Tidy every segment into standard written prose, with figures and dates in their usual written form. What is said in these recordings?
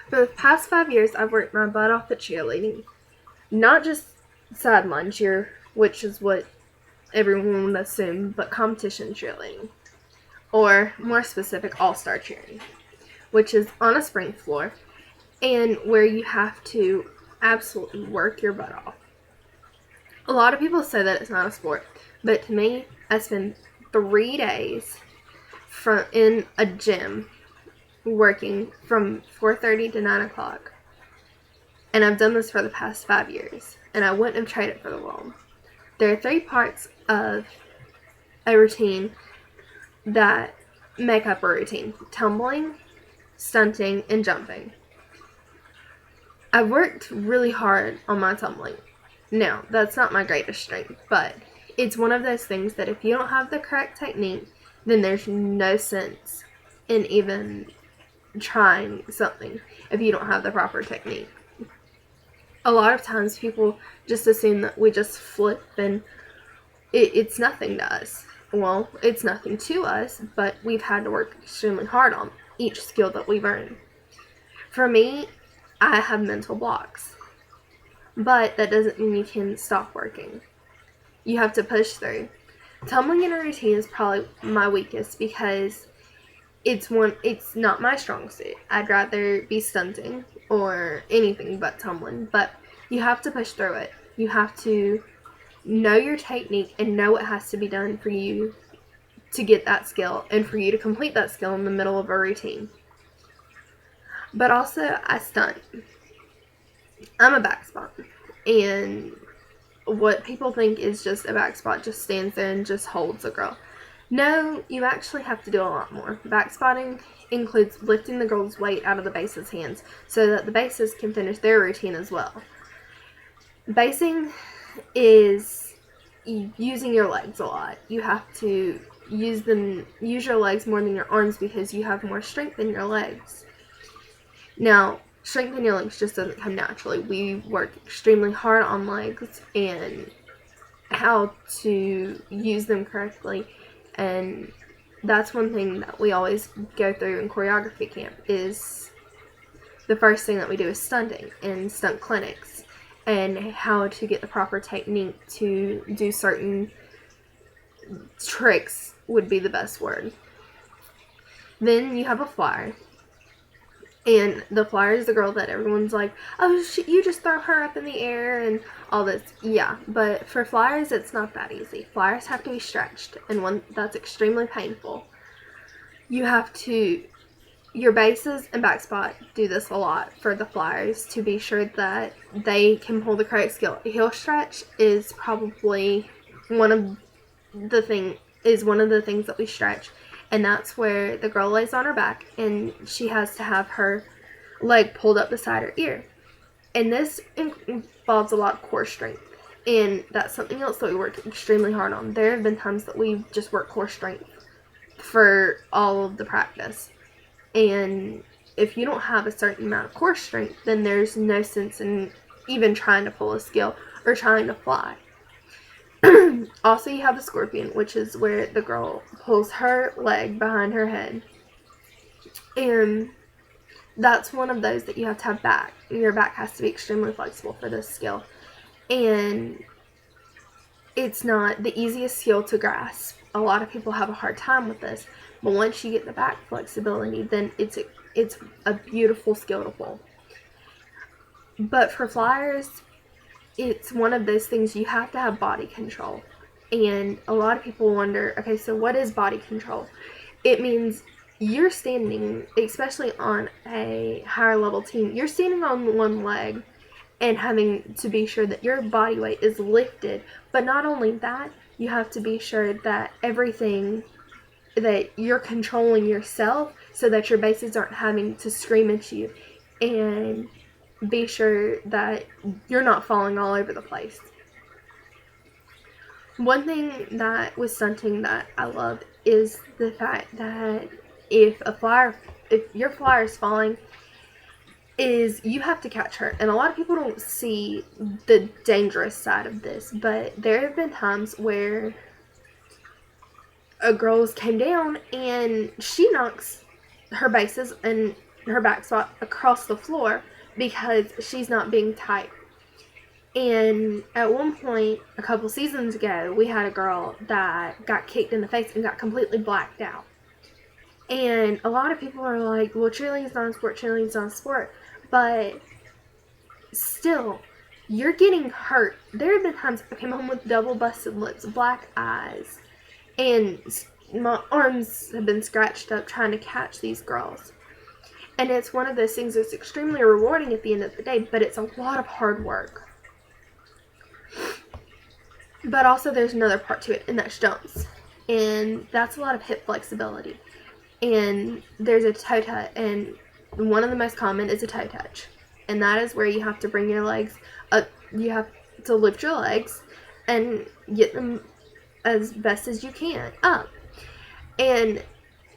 For the past 5 years, I've worked my butt off at cheerleading. Not just sideline cheer, which is what everyone would assume, but competition cheerleading. Or, more specific, all-star cheering, which is on a spring floor and where you have to absolutely work your butt off. A lot of people say that it's not a sport, but to me, I spend 3 days in a gym working from 4:30 to 9 o'clock. And I've done this for the past 5 years, and I wouldn't have traded it for the world. There are 3 parts of a routine that make up a routine: tumbling, stunting, and jumping. I've worked really hard on my tumbling. Now, that's not my greatest strength, but it's one of those things that if you don't have the correct technique, then there's no sense in even trying something if you don't have the proper technique. A lot of times people just assume that we just flip and it's nothing to us. Well, it's nothing to us, but we've had to work extremely hard on each skill that we've earned. For me, I have mental blocks, but that doesn't mean you can stop working. You have to push through. Tumbling in a routine is probably my weakest because it's not my strong suit. I'd rather be stunting or anything but tumbling, but you have to push through it. You have to know your technique and know what has to be done for you to get that skill and for you to complete that skill in the middle of a routine. But also, I stunt. I'm a back spot, and what people think is just a back spot just stands there and just holds a girl. No, you actually have to do a lot more. Back spotting includes lifting the girl's weight out of the base's hands so that the bases can finish their routine as well. Basing is using your legs a lot. You have to use your legs more than your arms because you have more strength in your legs. Now, strength in your legs just doesn't come naturally. We work extremely hard on legs and how to use them correctly, and that's one thing that we always go through in choreography camp. Is the first thing that we do is stunting and stunt clinics and how to get the proper technique to do certain tricks would be the best word. Then you have a flyer. And the flyer is the girl that everyone's like, oh, you just throw her up in the air and all this. Yeah, but for flyers, it's not that easy. Flyers have to be stretched, and that's extremely painful. You have to, your bases and back spot do this a lot for the flyers to be sure that they can pull the correct skill. Heel stretch is probably one of the things that we stretch. And that's where the girl lays on her back and she has to have her leg pulled up beside her ear. And this involves a lot of core strength. And that's something else that we worked extremely hard on. There have been times that we've just worked core strength for all of the practice. And if you don't have a certain amount of core strength, then there's no sense in even trying to pull a skill or trying to fly. Also, you have the scorpion, which is where the girl pulls her leg behind her head. And that's one of those that you have to have back. Your back has to be extremely flexible for this skill. And it's not the easiest skill to grasp. A lot of people have a hard time with this. But once you get the back flexibility, then it's a beautiful skill to pull. But for flyers, it's one of those things you have to have body control. And a lot of people wonder, okay, so what is body control? It means you're standing, especially on a higher level team, you're standing on one leg and having to be sure that your body weight is lifted. But not only that, you have to be sure that that you're controlling yourself so that your bases aren't having to scream at you, and be sure that you're not falling all over the place. One thing that with stunting that I love is the fact that if your flyer is falling, is you have to catch her. And a lot of people don't see the dangerous side of this, but there have been times where a girl came down and she knocks her bases and her back spot across the floor because she's not being tight. And at one point, a couple seasons ago, we had a girl that got kicked in the face and got completely blacked out. And a lot of people are like, well, cheerleading's not a sport, cheerleading's not a sport. But still, you're getting hurt. There have been times I came home with double busted lips, black eyes, and my arms have been scratched up trying to catch these girls. And it's one of those things that's extremely rewarding at the end of the day, but it's a lot of hard work. But also there's another part to it, and that's jumps. And that's a lot of hip flexibility. And there's a toe touch, and one of the most common is a toe touch. And that is where you have to bring your legs up. You have to lift your legs and get them as best as you can up. And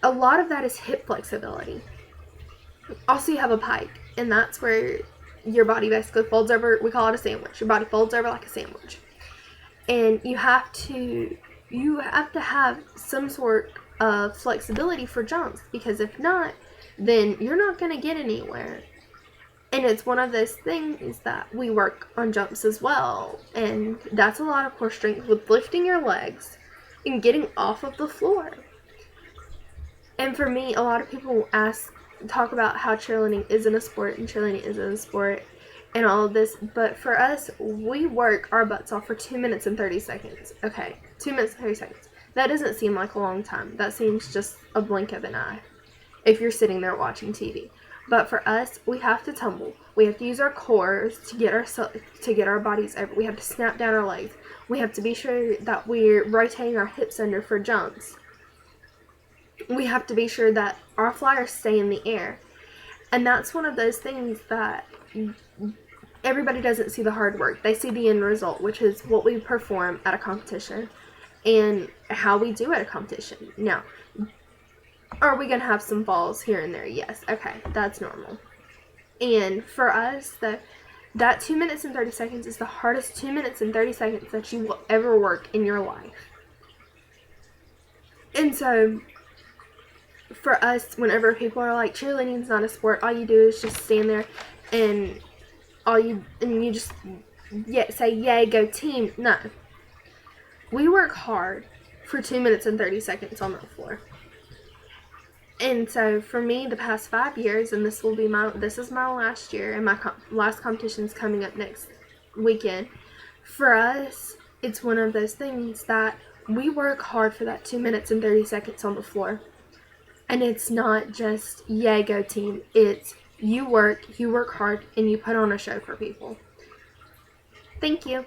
a lot of that is hip flexibility. Also, you have a pike, and that's where your body basically folds over. We call it a sandwich. Your body folds over like a sandwich. And you have to have some sort of flexibility for jumps, because if not, then you're not going to get anywhere. And it's one of those things that we work on jumps as well. And that's a lot of core strength with lifting your legs and getting off of the floor. And for me, a lot of people talk about how cheerleading isn't a sport and cheerleading isn't a sport and all of this. But for us, we work our butts off for 2 minutes and 30 seconds. Okay, 2 minutes and 30 seconds. That doesn't seem like a long time. That seems just a blink of an eye if you're sitting there watching TV. But for us, we have to tumble. We have to use our cores to get our bodies over. We have to snap down our legs. We have to be sure that we're rotating our hips under for jumps. We have to be sure that our flyers stay in the air. And that's one of those things that everybody doesn't see the hard work. They see the end result, which is what we perform at a competition and how we do at a competition. Now, are we going to have some falls here and there? Yes. Okay. That's normal. And for us, that 2 minutes and 30 seconds is the hardest 2 minutes and 30 seconds that you will ever work in your life. And so, for us, whenever people are like, cheerleading's not a sport, all you do is just stand there and you just say, yay, go team. No. We work hard for 2 minutes and 30 seconds on that floor. And so for me, the past 5 years, and this is my last year, and my last competition's coming up next weekend. For us, it's one of those things that we work hard for that 2 minutes and 30 seconds on the floor. And it's not just, yay, go team. It's you work hard, and you put on a show for people. Thank you.